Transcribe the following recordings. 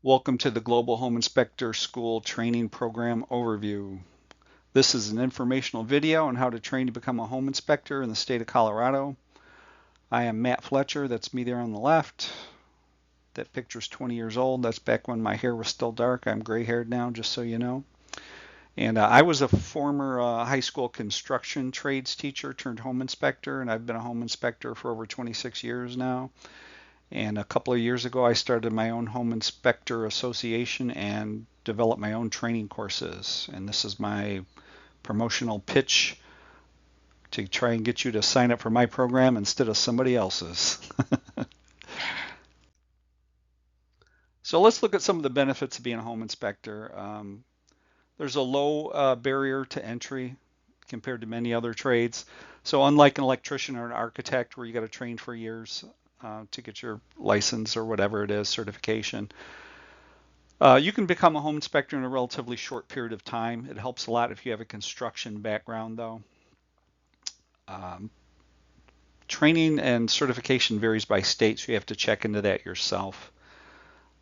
Welcome to the Global Home Inspector School Training Program Overview. This is an informational video on how to train to become a home inspector in the state of Colorado. I am Matt Fletcher, that's me there on the left. That picture's 20 years old. That's back when my hair was still dark. I'm gray haired now, just so you know. And I was a former high school construction trades teacher turned home inspector, and I've been a home inspector for over 26 years now. And a couple of years ago, I started my own home inspector association and developed my own training courses. And this is my promotional pitch to try and get you to sign up for my program instead of somebody else's. So let's look at some of the benefits of being a home inspector. There's a low barrier to entry compared to many other trades. So unlike an electrician or an architect where you got to train for years to get your license or whatever it is, certification, you can become a home inspector in a relatively short period of time. It helps a lot if you have a construction background, though. Um, Training and certification varies by state, so you have to check into that yourself.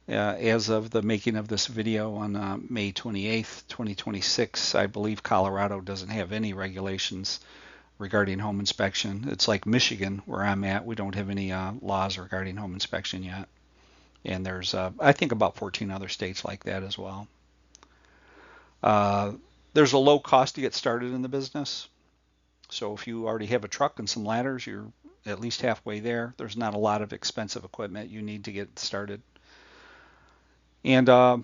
As of the making of this video on May 28th, 2026, I believe Colorado doesn't have any regulations regarding home inspection. It's like Michigan, where I'm at. We don't have any laws regarding home inspection yet. And there's, I think, about 14 other states like that as well. Uh, there's a low cost to get started in the business. So if you already have a truck and some ladders, you're at least halfway there. There's not a lot of expensive equipment you need to get started. And our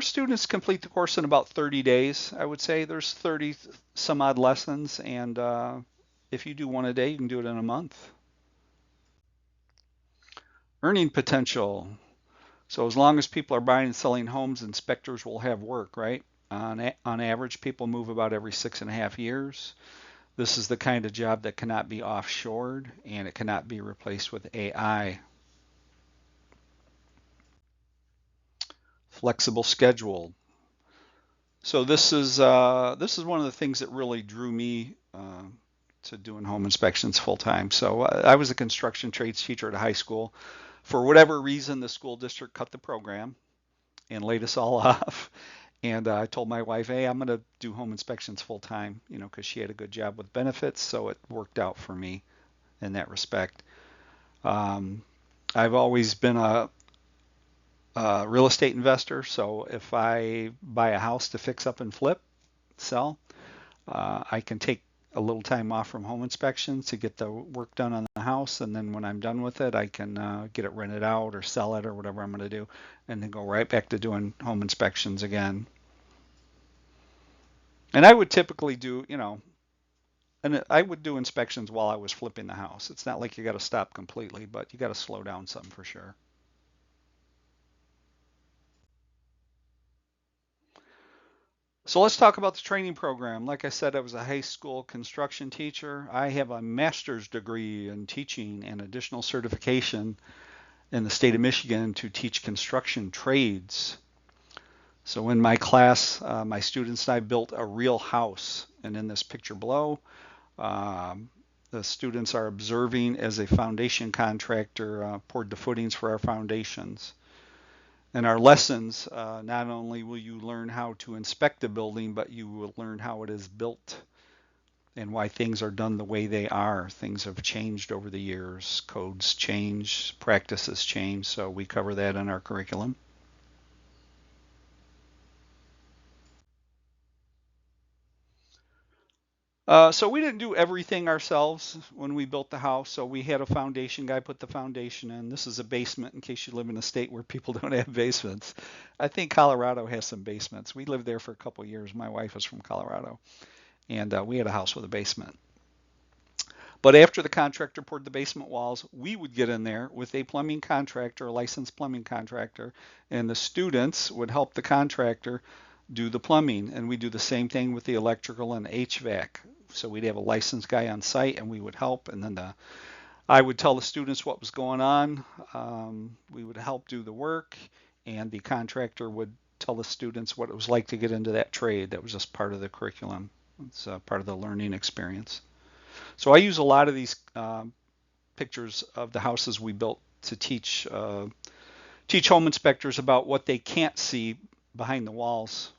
students complete the course in about 30 days, I would say. There's 30 some odd lessons, and if you do one a day, you can do it in a month. Earning potential. So as long as people are buying and selling homes, inspectors will have work, right? On average, people move about every 6.5 years. This is the kind of job that cannot be offshored and it cannot be replaced with AI. Flexible schedule. So this is one of the things that really drew me to doing home inspections full time. So I was a construction trades teacher at a high school. For whatever reason, the school district cut the program and laid us all off. And I told my wife, hey, I'm going to do home inspections full time, because she had a good job with benefits. So it worked out for me in that respect. Um, I've always been a real estate investor. So if I buy a house to fix up and flip, sell, I can take a little time off from home inspections to get the work done on the house. And then when I'm done with it, I can get it rented out or sell it or whatever I'm going to do, and then go right back to doing home inspections again. And I would typically do, and I would do inspections while I was flipping the house. It's not like you got to stop completely, but you got to slow down some for sure. So let's talk about the training program. Like I said, I was a high school construction teacher. I have a master's degree in teaching and additional certification in the state of Michigan to teach construction trades. So in my class, my students and I built a real house. And in this picture below, um, the students are observing as a foundation contractor poured the footings for our foundations. In our lessons, not only will you learn how to inspect the building, but you will learn how it is built and why things are done the way they are. Things have changed over the years. Codes change, practices change, so we cover that in our curriculum. So we didn't do everything ourselves when we built the house. So we had a foundation guy put the foundation in. This is a basement in case you live in a state where people don't have basements. I think Colorado has some basements. We lived there for a couple of years. My wife is from Colorado, and we had a house with a basement. But after the contractor poured the basement walls, we would get in there with a plumbing contractor, a licensed plumbing contractor, and the students would help the contractor do the plumbing. And we do the same thing with the electrical and HVAC. So we'd have a licensed guy on site and we would help. And then I would tell the students what was going on. We would help do the work, and the contractor would tell the students what it was like to get into that trade. That was just part of the curriculum. It's part of the learning experience. So I use a lot of these pictures of the houses we built to teach teach home inspectors about what they can't see behind the walls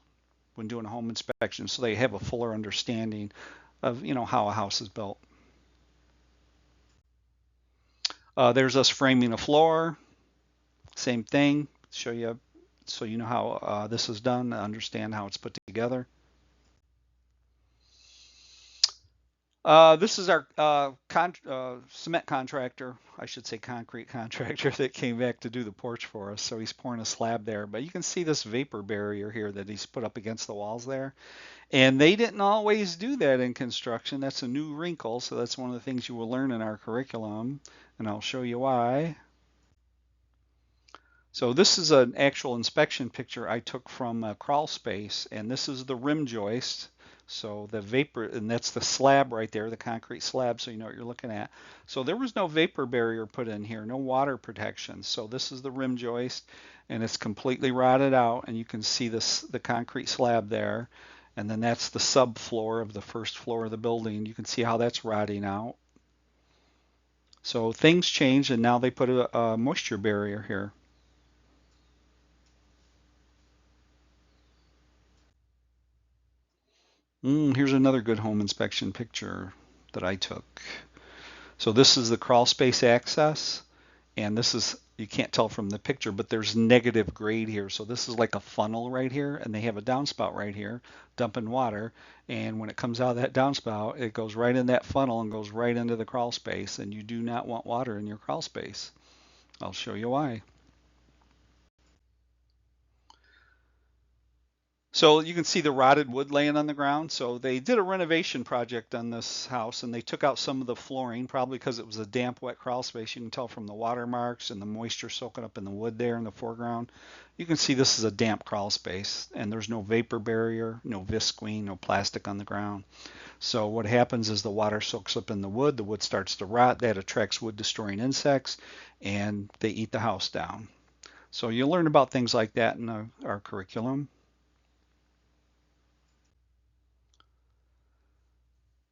when doing a home inspection, so they have a fuller understanding of how a house is built. There's us framing a floor. Same thing. Show you so you know how this is done, understand how it's put together. This is our cement contractor, I should say concrete contractor, that came back to do the porch for us. So he's pouring a slab there, but you can see this vapor barrier here that he's put up against the walls there. And they didn't always do that in construction. That's a new wrinkle, so that's one of the things you will learn in our curriculum, and I'll show you why. So this is an actual inspection picture I took from a crawl space, and this is the rim joist. So the vapor, and that's the slab right there, the concrete slab, so you know what you're looking at. So there was no vapor barrier put in here, no water protection. So this is the rim joist, and it's completely rotted out, and you can see this, the concrete slab there. And then that's the subfloor of the first floor of the building. You can see how that's rotting out. So things changed, and now they put a moisture barrier here. Here's another good home inspection picture that I took. So this is the crawl space access, and this is, you can't tell from the picture, but there's negative grade here. So this is like a funnel right here, and they have a downspout right here dumping water. And when it comes out of that downspout, it goes right in that funnel and goes right into the crawl space. And you do not want water in your crawl space. I'll show you why. So you can see the rotted wood laying on the ground. So they did a renovation project on this house, and they took out some of the flooring, probably because it was a damp, wet crawl space. You can tell from the watermarks and the moisture soaking up in the wood there in the foreground. You can see this is a damp crawl space, and there's no vapor barrier, no visqueen, no plastic on the ground. So what happens is the water soaks up in the wood starts to rot, that attracts wood-destroying insects, and they eat the house down. So you'll learn about things like that in our curriculum.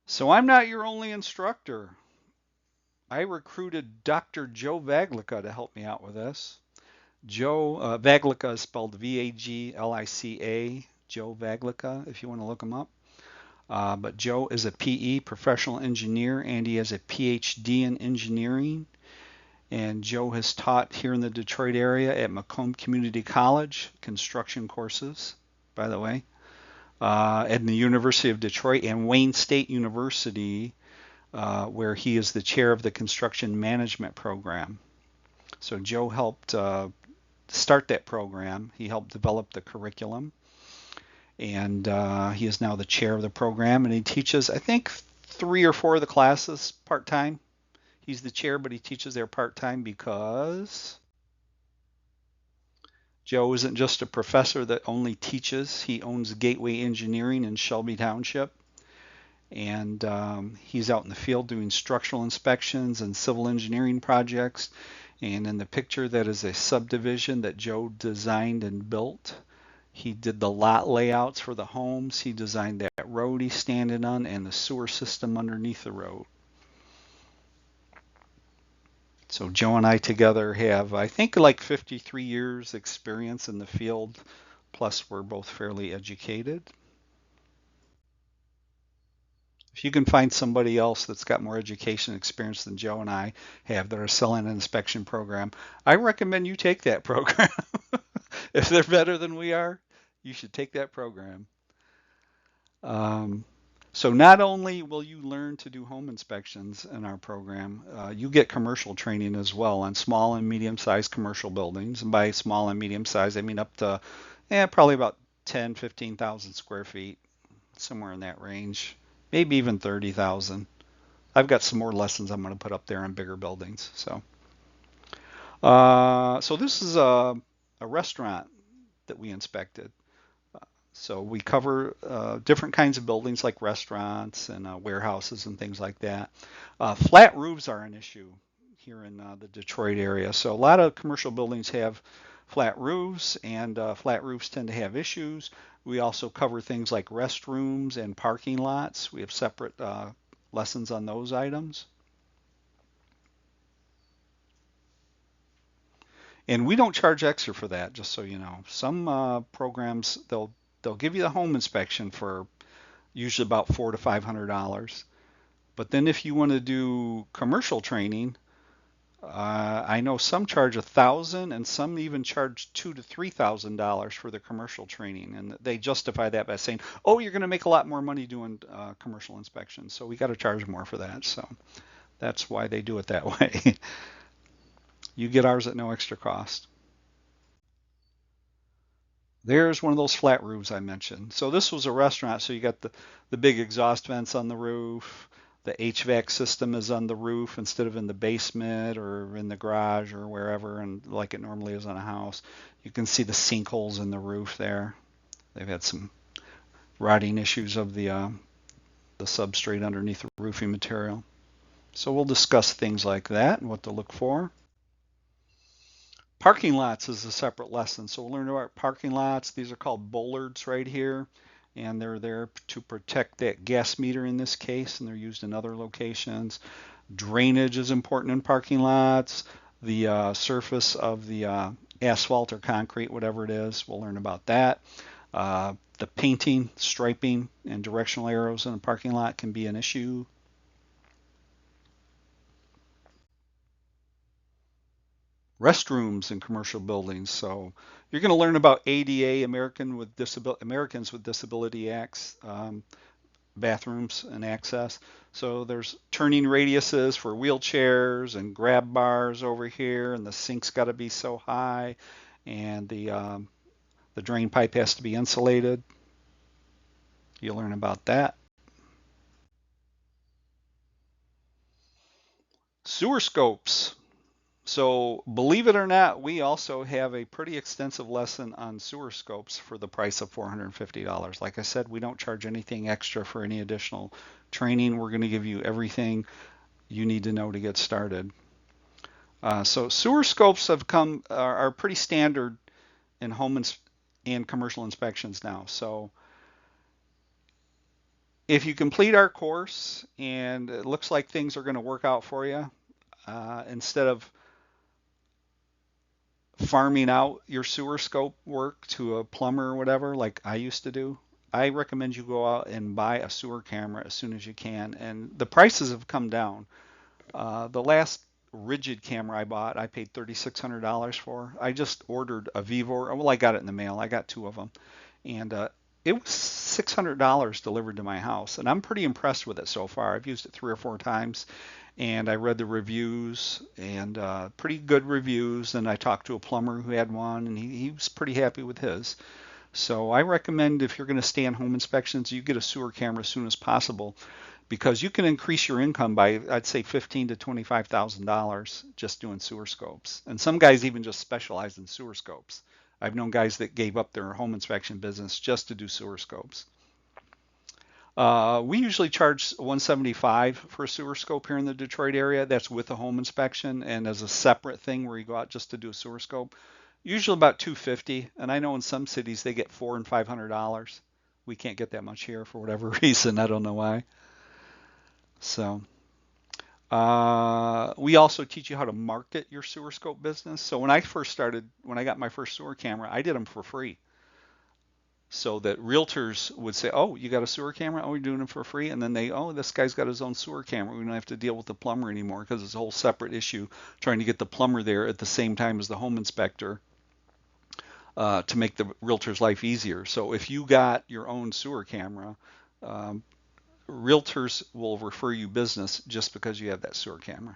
So I'm not your only instructor. I recruited Dr. Joe Vaglica to help me out with this. Joe Vaglica is spelled Vaglica, Joe Vaglica, if you want to look him up. But Joe is a PE professional engineer, and he has a PhD in engineering. And Joe has taught here in the Detroit area at Macomb Community College, construction courses, by the way, at the University of Detroit and Wayne State University, where he is the chair of the construction management program. So Joe helped start that program. He helped develop the curriculum, and he is now the chair of the program, and he teaches, I think, 3 or 4 of the classes part-time. He's the chair, but he teaches there part-time because Joe isn't just a professor that only teaches. He owns Gateway Engineering in Shelby Township, and he's out in the field doing structural inspections and civil engineering projects. And in the picture, that is a subdivision that Joe designed and built. He did the lot layouts for the homes. He designed that road he's standing on and the sewer system underneath the road. So Joe and I together have, I think, like 53 years experience in the field, plus we're both fairly educated. If you can find somebody else that's got more education experience than Joe and I have that are selling an inspection program, I recommend you take that program. If they're better than we are, you should take that program. So not only will you learn to do home inspections in our program, you get commercial training as well on small and medium-sized commercial buildings. And by small and medium-sized, I mean up to probably about 10, 15,000 square feet, somewhere in that range, maybe even 30,000. I've got some more lessons I'm going to put up there on bigger buildings. So this is a restaurant that we inspected. So we cover different kinds of buildings like restaurants and warehouses and things like that. Flat roofs are an issue here in the Detroit area. So a lot of commercial buildings have flat roofs, and flat roofs tend to have issues. We also cover things like restrooms and parking lots. We have separate lessons on those items. And we don't charge extra for that, just so you know. Some programs they'll give you the home inspection for usually about $400 to $500. But then if you want to do commercial training, I know some charge 1,000, and some even charge $2,000 to $3,000 for the commercial training, and they justify that by saying, "Oh, you're going to make a lot more money doing commercial inspections, so we got to charge more for that." So that's why they do it that way. You get ours at no extra cost. There's one of those flat roofs I mentioned. So this was a restaurant, so you got the big exhaust vents on the roof. The HVAC system is on the roof instead of in the basement or in the garage or wherever, and like it normally is on a house. You can see the sinkholes in the roof there. They've had some rotting issues of the substrate underneath the roofing material. So we'll discuss things like that and what to look for. Parking lots is a separate lesson. So we'll learn about parking lots. These are called bollards right here, and they're there to protect that gas meter in this case, and they're used in other locations. Drainage is important in parking lots. The surface of the asphalt or concrete, whatever it is, we'll learn about that. The painting, striping, and directional arrows in a parking lot can be an issue. Restrooms in commercial buildings. So you're going to learn about ADA, Americans with Disability Acts, bathrooms and access. So there's turning radiuses for wheelchairs and grab bars over here, and the sink's got to be so high, and the drain pipe has to be insulated. You'll learn about that. Sewer scopes. So believe it or not, we also have a pretty extensive lesson on sewer scopes for the price of $450. Like I said, we don't charge anything extra for any additional training. We're going to give you everything you need to know to get started. So sewer scopes are pretty standard in and commercial inspections now. So if you complete our course and it looks like things are going to work out for you, instead of farming out your sewer scope work to a plumber or whatever, like I used to do, I recommend you go out and buy a sewer camera as soon as you can. And the prices have come down. The last rigid camera I bought, I paid $3,600 for. I just ordered a Vivo. Well, I got it in the mail. I got two of them, and it was $600 delivered to my house, and I'm pretty impressed with it so far. I've used it 3 or 4 times, and I read the reviews, and pretty good reviews. And I talked to a plumber who had one, and he was pretty happy with his. So I recommend if you're going to stay on home inspections, you get a sewer camera as soon as possible, because you can increase your income by, I'd say, $15,000 to $25,000 just doing sewer scopes. And some guys even just specialize in sewer scopes. I've known guys that gave up their home inspection business just to do sewer scopes. We usually charge 175 for a sewer scope here in the Detroit area. That's with a home inspection, and as a separate thing where you go out just to do a sewer scope, usually about 250. And I know in some cities they get $400 and $500. We can't get that much here for whatever reason. I don't know why. So we also teach you how to market your sewer scope business. So when I got my first sewer camera, I did them for free, so that realtors would say, "Oh, you got a sewer camera? Oh, you're doing it for free." And then oh, this guy's got his own sewer camera. We don't have to deal with the plumber anymore, because it's a whole separate issue trying to get the plumber there at the same time as the home inspector, to make the realtor's life easier. So if you got your own sewer camera, um, realtors will refer you business just because you have that sewer camera.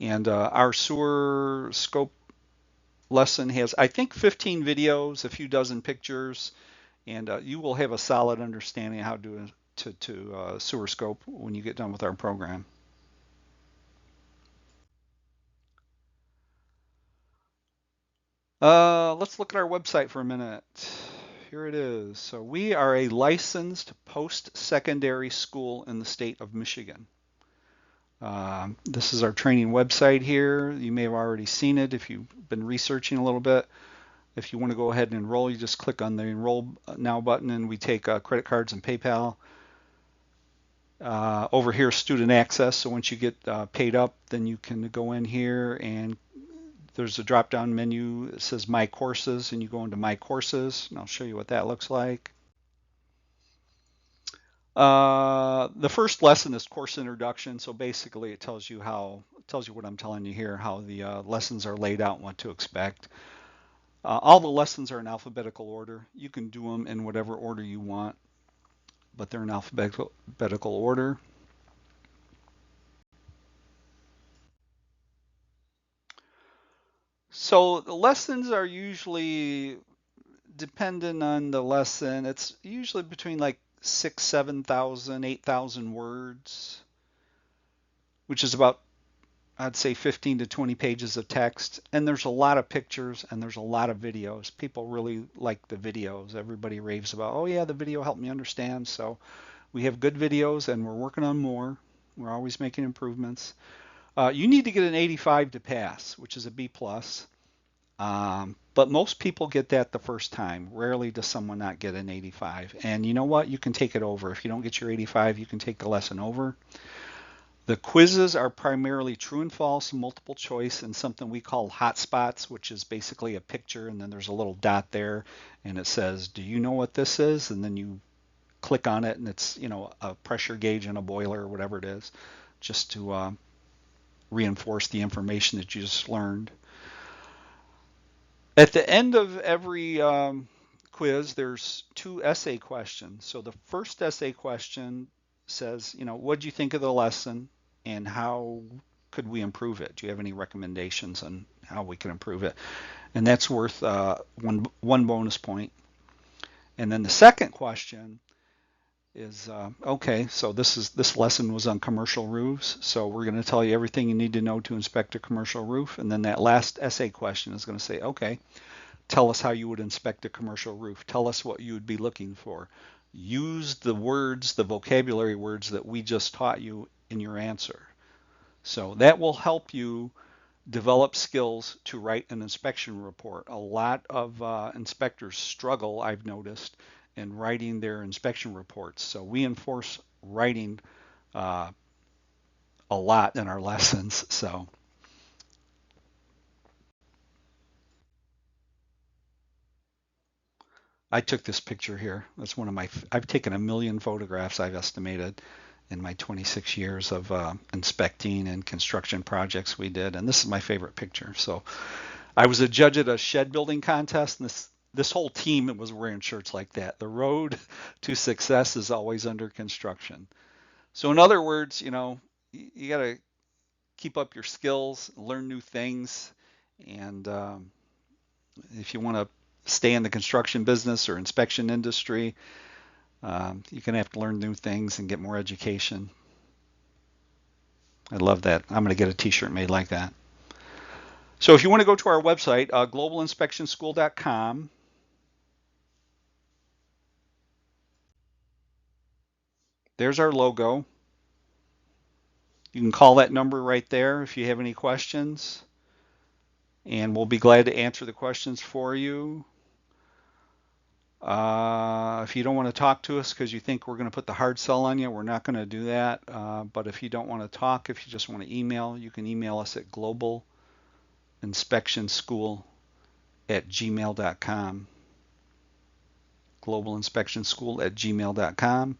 And our sewer scope lesson has, I think, 15 videos, a few dozen pictures, and you will have a solid understanding of how to sewer scope when you get done with our program. Let's look at our website for a minute. Here it is. So we are a licensed post-secondary school in the state of Michigan. This is our training website here. You may have already seen it if you've been researching a little bit. If you want to go ahead and enroll, you just click on the Enroll Now button, and we take credit cards and PayPal. Over here, student access. So once you get paid up, then you can go in here and there's a drop-down menu that says My Courses, and you go into My Courses, and I'll show you what that looks like. The first lesson is course introduction. So basically, it tells you what I'm telling you here, how the lessons are laid out and what to expect. All the lessons are in alphabetical order. You can do them in whatever order you want, but they're in alphabetical order. So the lessons are usually dependent on the lesson. It's usually between like 6, 7,000, 8,000 words, which is about, I'd say, 15 to 20 pages of text. And there's a lot of pictures and there's a lot of videos. People really like the videos. Everybody raves about, oh yeah, the video helped me understand. So we have good videos and we're working on more. We're always making improvements. You need to get an 85 to pass, which is a B plus. But most people get that the first time. Rarely does someone not get an 85. And you know what? You can take it over. If you don't get your 85, you can take the lesson over. The quizzes are primarily true and false, multiple choice, and something we call hotspots, which is basically a picture and then there's a little dot there and it says, do you know what this is? And then you click on it and it's, a pressure gauge and a boiler or whatever it is, just to reinforce the information that you just learned. At the end of every quiz, there's 2 essay questions. So the first essay question says, what do you think of the lesson and how could we improve it? Do you have any recommendations on how we can improve it? And that's worth one bonus point. And then the second question is, okay, so this lesson was on commercial roofs, so we're going to tell you everything you need to know to inspect a commercial roof. And then that last essay question is going to say, okay, tell us how you would inspect a commercial roof. Tell us what you would be looking for. Use the words, the vocabulary words that we just taught you in your answer. So that will help you develop skills to write an inspection report. A lot of inspectors struggle, I've noticed, in writing their inspection reports. So we enforce writing a lot in our lessons. So I took this picture here. That's one of I've taken 1,000,000 photographs, I've estimated, in my 26 years of inspecting and construction projects we did. And this is my favorite picture. So I was a judge at a shed building contest, and this whole team was wearing shirts like that. The road to success is always under construction. So in other words, you got to keep up your skills, learn new things, and if you want to stay in the construction business or inspection industry, you're going to have to learn new things and get more education. I love that. I'm going to get a t-shirt made like that. So if you want to go to our website, globalinspectionschool.com, there's our logo. You can call that number right there if you have any questions, and we'll be glad to answer the questions for you. If you don't want to talk to us because you think we're going to put the hard sell on you, we're not going to do that. But if you don't want to talk, if you just want to email, you can email us at globalinspectionschool@gmail.com. globalinspectionschool@gmail.com.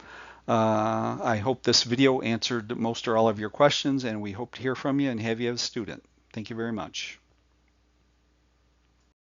I hope this video answered most or all of your questions, and we hope to hear from you and have you as a student. Thank you very much.